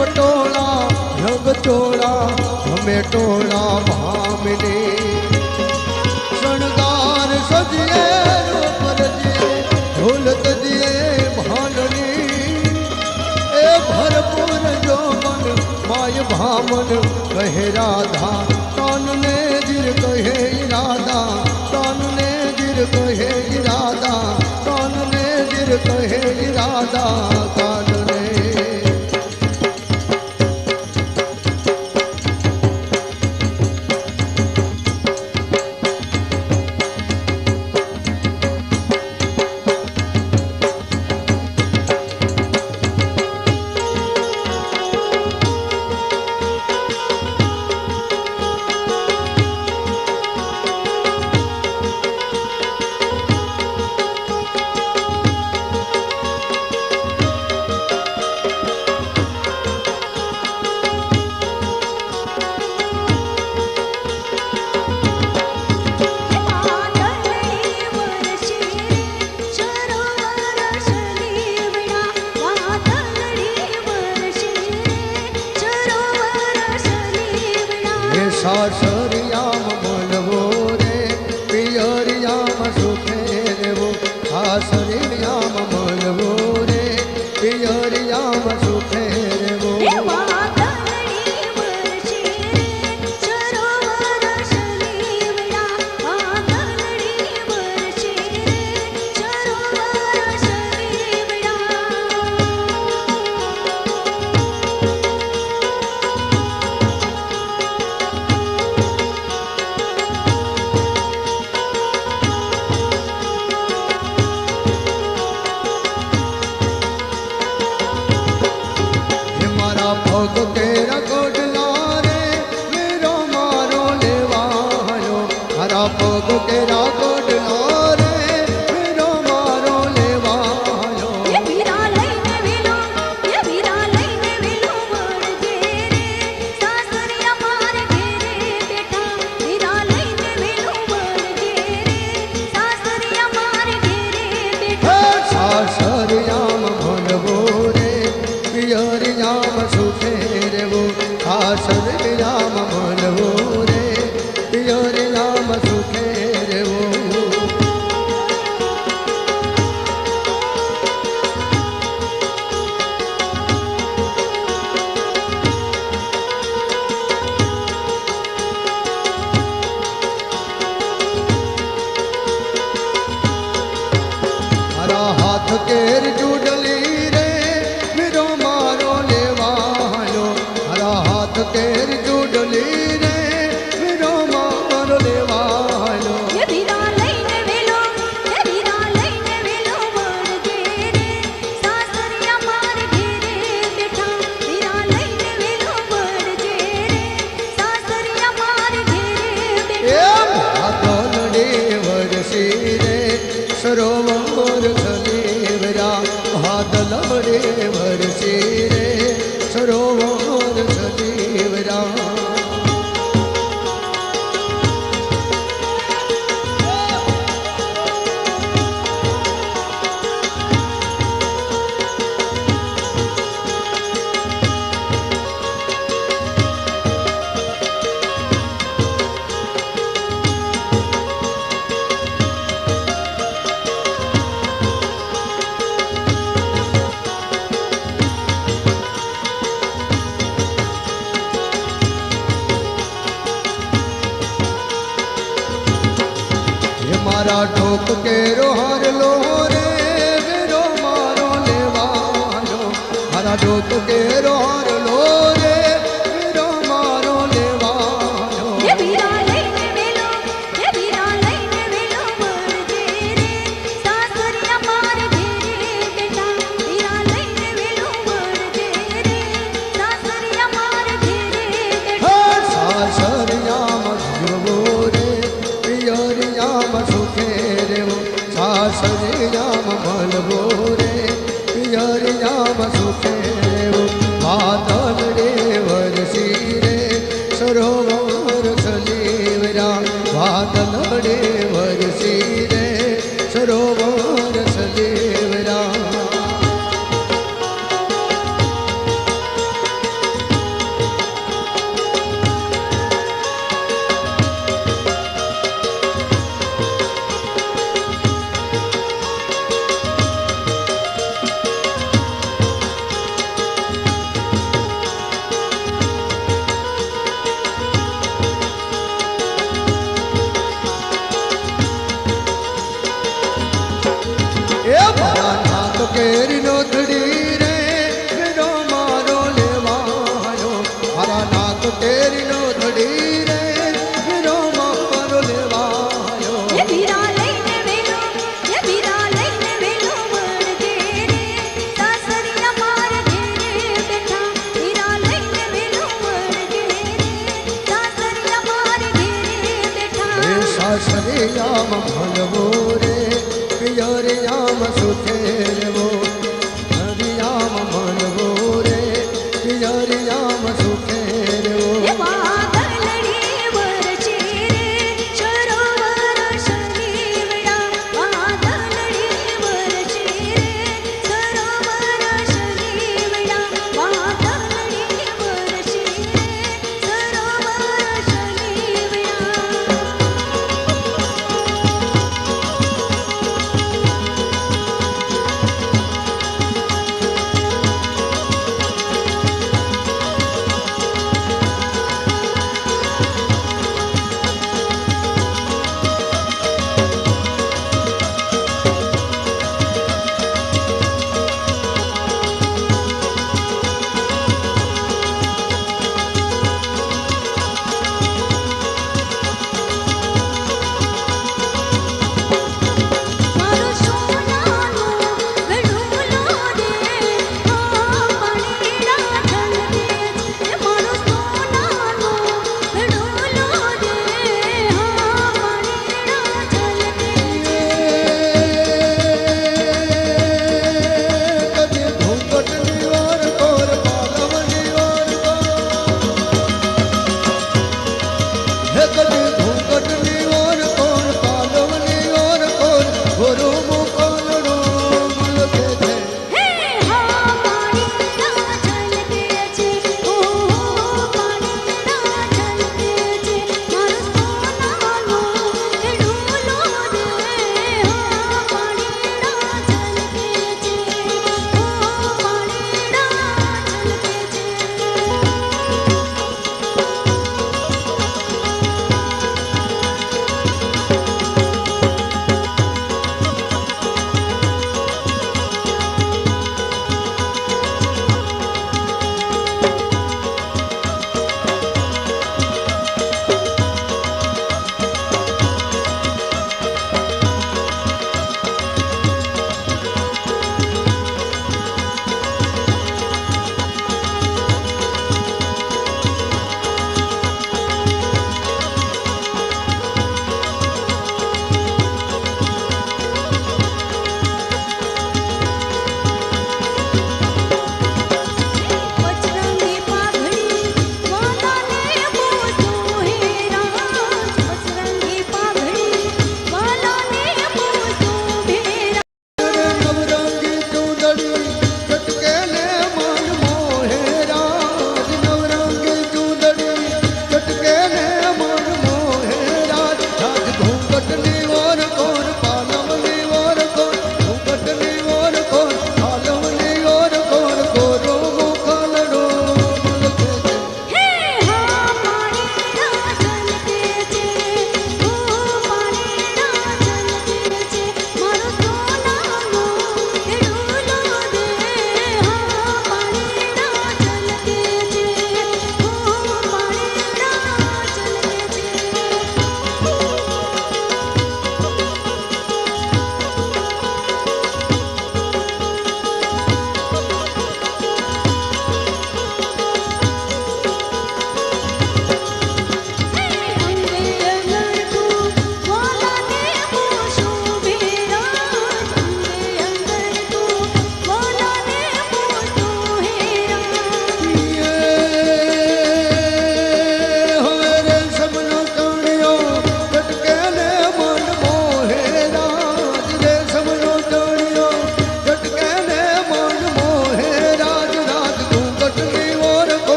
पटोला रंग चोला हमें टोला भामिनी शृंगार सजिए रूप रजिए ढोल तजिए भाननी ए भरपूर जो मन माय भामन कहे राधा कान ने जिर कहे इरादा कान ने जिर कहे इरादा कान ने जिर कहे इरादा कान ने सासरियाम बोलवो रे पियरियाम सुखे रेवो सासरियाम बोलवो रे पियरियाम सुखे रेवो सासरियाम बोलवो रे पियरियाम सुखे रेवो हरा हाथ केर जुडली रे विरो मारो लेवायो हरा हाथ केर जुडली रे विरो मारो लेवायो ये वीरा लईने वेलो वरजे रे सासरिया मार घेरे बेठा वीरा लईने वेलो वरजे रे सासरिया मार घेरे बेठा ए भादलडे वरसी रे सरोवर सलेवरा भादलडे वरसी रे सरोवर सलेवरा मारा ढोक के रोहर लो रे विरो मारो लेवायो मारा ढोक के रोहर लो रे विरो मारो लेवायो ये वीरा लईने वेलो वरजे रे सासरिया मार घेरे बेठा वीरा लईने वेलो वरजे रे सासरिया मार घेरे बेठा सासरियाम जीवो रे पियरियाम सुखे रेवो सासरियाम बोलवो रे पियरियाम सुखे रेवो કેરી નો ધડી રે વેરો મારો લેવાયો મારા નાક કેરી નો ધડી રે વેરો મારો લેવાયો એ વીરા લઈને વેલો એ વીરા લઈને વેલો વળગે રે સાસરિયા માર ઘેરે બેઠા વીરા લઈને વેલો વળગે રે સાસરિયા માર ઘેરે બેઠા એ સાસરિયામ ભણવો રે પિયરિયામ સુખે રેવો હરિયામ ભણવો રે પિયરિયામ સુખે રેવો એ વાદળડી વરસે રે સરોવર શનિવડા વાદળડી વરસે રે સરોવર શનિવડા વાદળડી વરસે રે સરોવર શનિવડા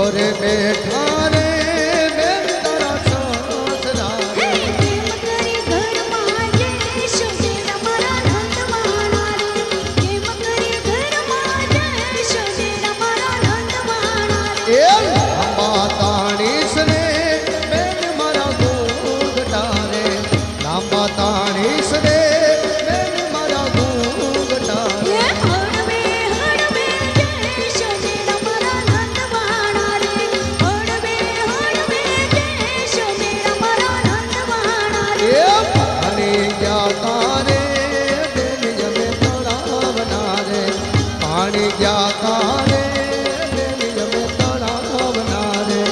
ઘરે બેઠા રે બેન તારા સાસરા હે કેમ કરી ઘરમાં જઈશું જે અમારા નંદવાણા રે કેમ કરી ઘરમાં જઈશું જે અમારા નંદવાણા રે એ લાંબા તાણીશ રે બેન મારા ઘૂંઘટા રે લાંબા તાણીશ રે બેન મારા ઘૂંઘટા રે એ હળવે હળવે જઈશું જે અમારા નંદવાણા રે હળવે હળવે જઈશું જે અમારા નંદવાણા રે એ પાણી ગયા તારે બેન જમે તળાવના રે પાણી ગયા તારે બેન જમે તળાવના રે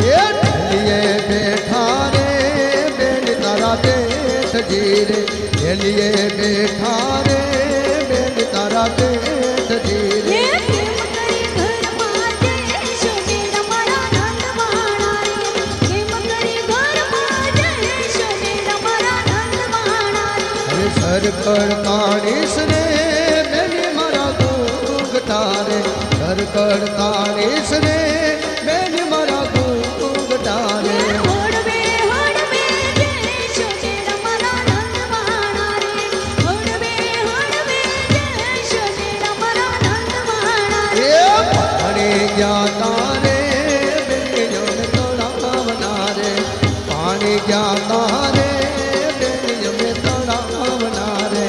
એ ઢેલીએ બેઠા રે બેન તારા દેઠજી રે ઢેલીએ બેઠા રે બેન તારા દેઠજી રે એ કેમ કરી ઘરમાં જઈશું જે અમારા નંદવાણા રે કેમ કરી ઘરમાં જઈશું જે અમારા નંદવાણા રે અરે સરકડ તાણીશ રે બેન મારા ઘૂંઘટા રે સરકડ તાણીશ રે બેન મારા ઘૂંઘટા રે હળવે હળવે જઈશું જે અમારા નંદવાણા રે હળવે હળવે જઈશું જે અમારા નંદવાણા રે એ પાણી ગયા તારે બેન જમે તળાવના રે પાણી ગયા તારે બેન જમે તળાવના રે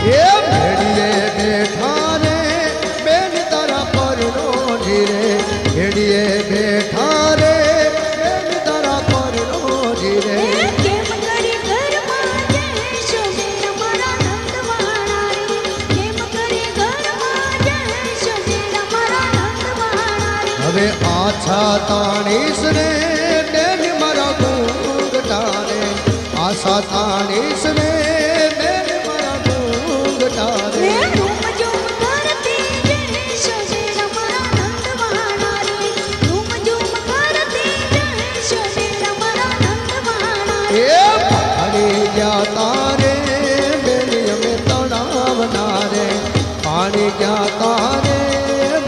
એ ભેડીએ બેઠા રે બેન તારા પરનો ધીરે ભેડીએ બેઠા રે બેન તારા પરનો ધીરે એ કેમ કરી ઘરમાં જઈશું જે અમારા નંદવાણા રે કેમ કરી ઘરમાં જઈશું જે અમારા નંદવાણા રે હવે આછા તાણીશ રે બેન મારા ઘૂંઘટા રે આશા તાણીશ રે બેન મારા ઘૂંઘટા રે રે રૂમ ઝૂમ કરતી જઈશું જે અમારા નંદવાણા રે રૂમ ઝૂમ કરતી જઈશું જે અમારા નંદવાણા રે એ પાણી ગયા તારે બેન અમે તળાવના રે પાણી ગયા તારે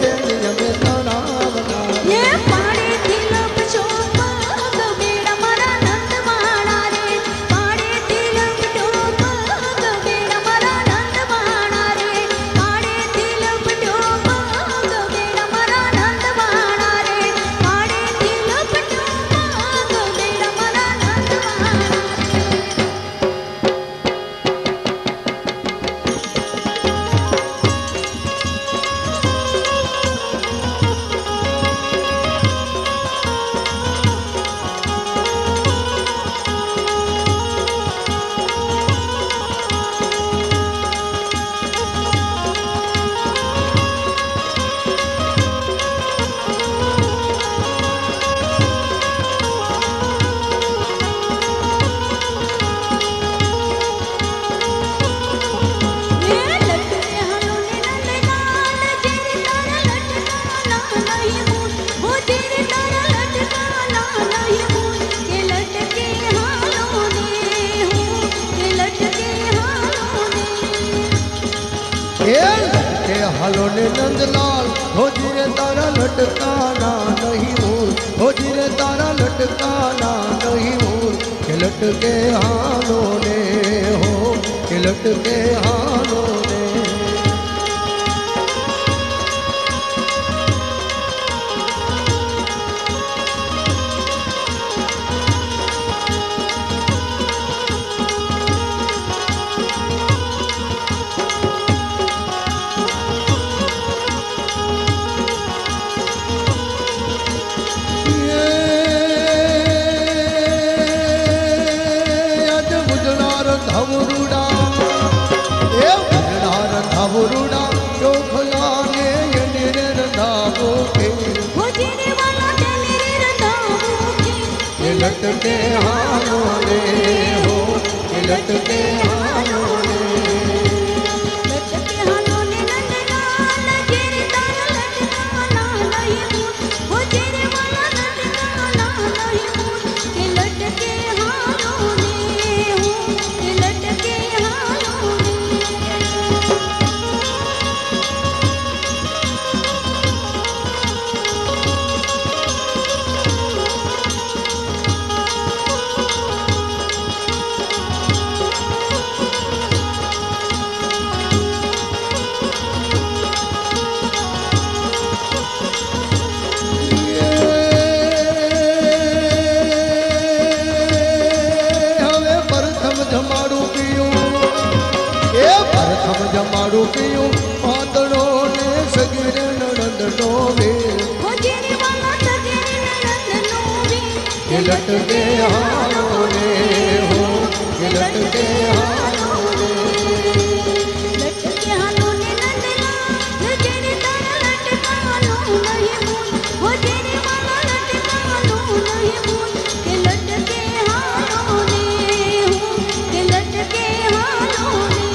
બેન અમે તળાવના રે એ પાણીથી લપસો પગ બેડ અમારા નંદવાણા રે પાણીથી લપસો लटकाना नहीं मूल, हो धीरे तारा लटकाना नहीं मूल, के लटके हालों ने हो, के लटके हालों ने। धावरुड़ा ए उजड़ार धावरुड़ा चोखला ने यनिर धावो के हो जेने वाला तेरे रंधाओ के ये लटके हालों ने हो, ये लटके हालों ने। लटके हालों ने नंदलाल जेरे तारा लटकाना नहीं मूल, हो जेने वाला लटकाना नहीं मूल, के लटके हालों ने हो, के लटके हालों ने। હવે પ્રથમ જમાડું પીયું, એ પ્રથમ જમાડું પીયું, પાંદડો ને સગીર નણંદનો વેલ, हो जेने वाला सजने नंदनो वे, ये लटके हालों ने हो, ये लटके हालों ने। लटके हालों ने नंदलाल जेने तारा लटकानो नहीं मूल, हो जेने वाला लटकानो नहीं मूल, के लटके हालों ने हो, के लटके हालों ने।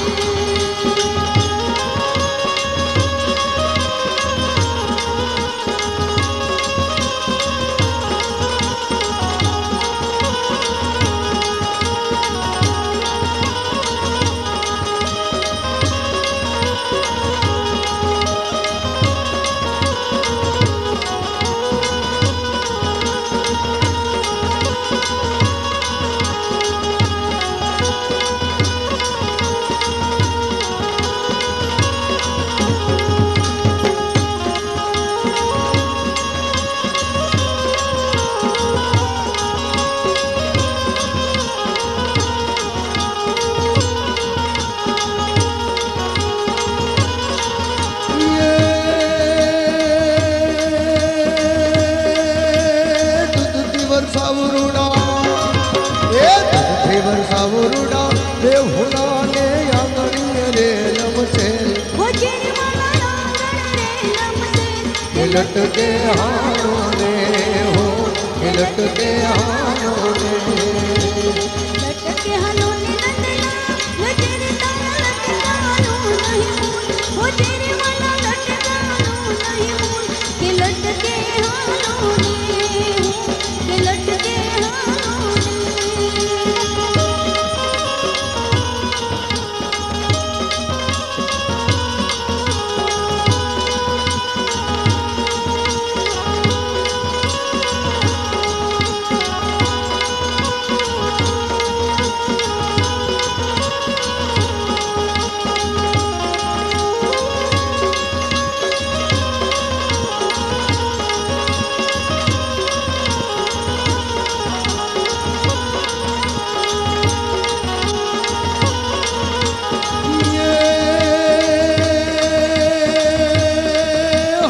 વરસાવરુડા એ ધરતી વરસાવરુડા દેવહુલા ને આંગણીએ રે લમસે, हो जेने वाला आंगन रे लमसे, એ લટકે હાલો ને હો, એ લટકે હાલો ને। लटके हालों ने नंदलाल जेने तारा लटकानो नहीं मूल, हो जेने वाला लटकानो नहीं मूल, के लटके हालों ने हो, के लटके हालों ने।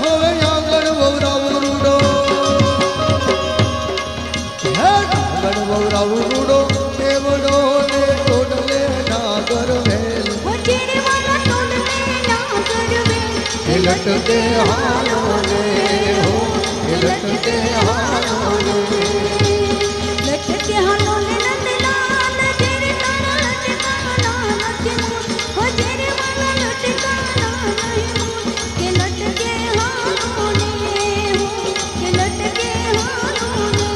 હવે આંગણ વવરાવરુડો, હે આંગણ વવરાવરુડો દેવડો ને ટોડલે નાગર વેલ, हो जेने वाला टोलने नागर वे, એ લટકે હાલો ને હો, એ લટકે હાલો ને। लटके हालों ने नंदलाल जेने तारा लटकाना नहीं मूल, हो जेने वाला लटकाना नहीं मूल, के लटके हालों ने हो, के लटके हालों ने।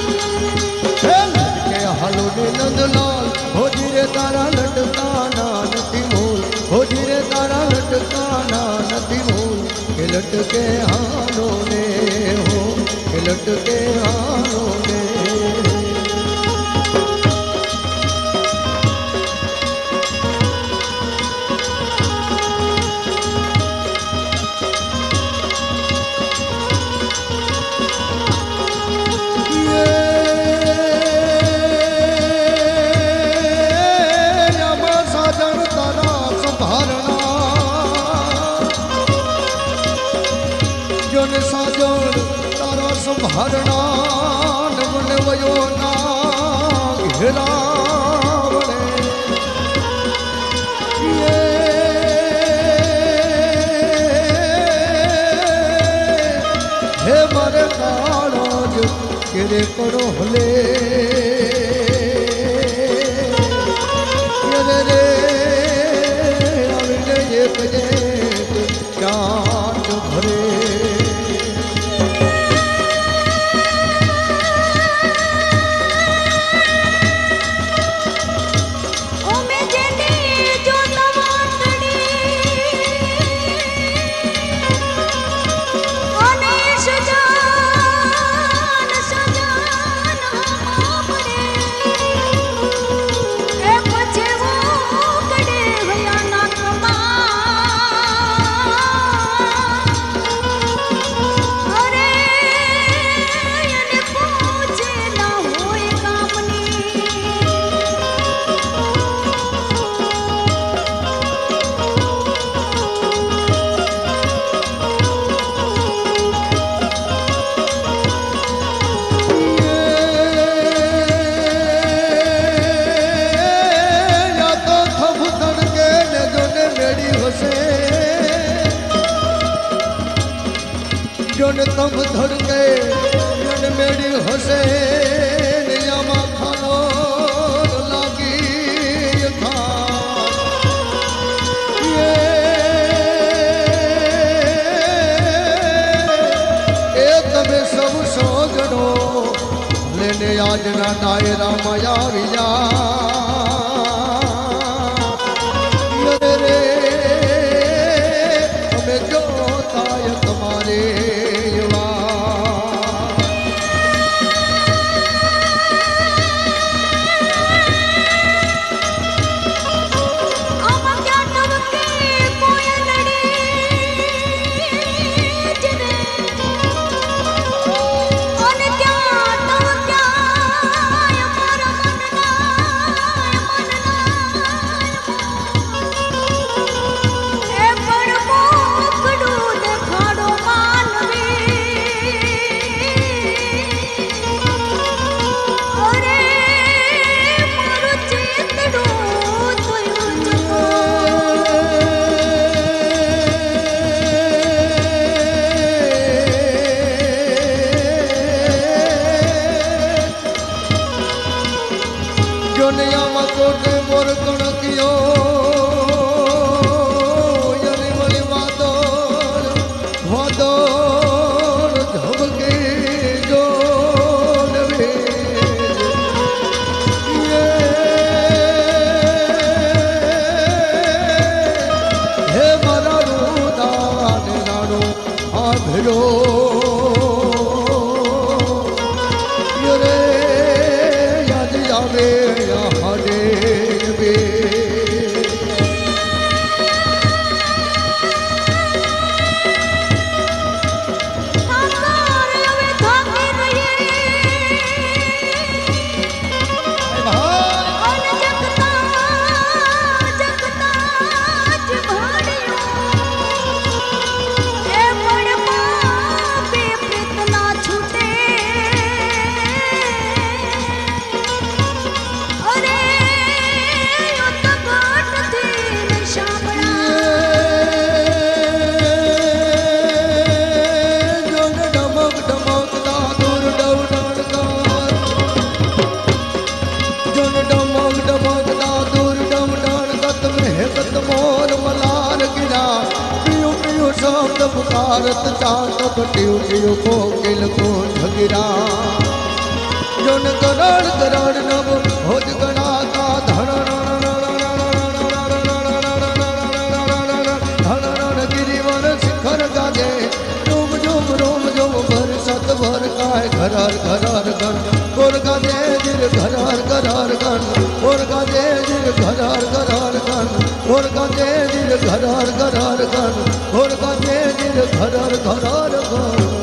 હે લટકે હાલો ને નંદલાલ, હો ધીરે તારા લટકાના નથી મૂલ, હો ધીરે તારા લટકાના નથી મૂલ, કે લટકે હાલો ને હો, भटके हारो ने संभारणा मन वयो ना घेरावणे हे मारे काळोज केरे करो हले रे आविने एक चाट भरे जोन तम धड़के जन मेरी हसे नियामा खानो लागी था ये तबे सब सोजनो लेने आज ना दायरा माया विजा रे हमें जो ताय तुम्हारे पुकारत चांद कटियो जियो कोकिल को झगिरा जोन करण करण नव भोज गणा का धन गिरिवर शिखर गाजे रोम जोम भर सत भर काय ઘરાર ઘરાર ગન ઓરકા તેજીર ઘરાર ઘરાર ગન ઓરકા તેજીર ઘરાર ઘરાર ગન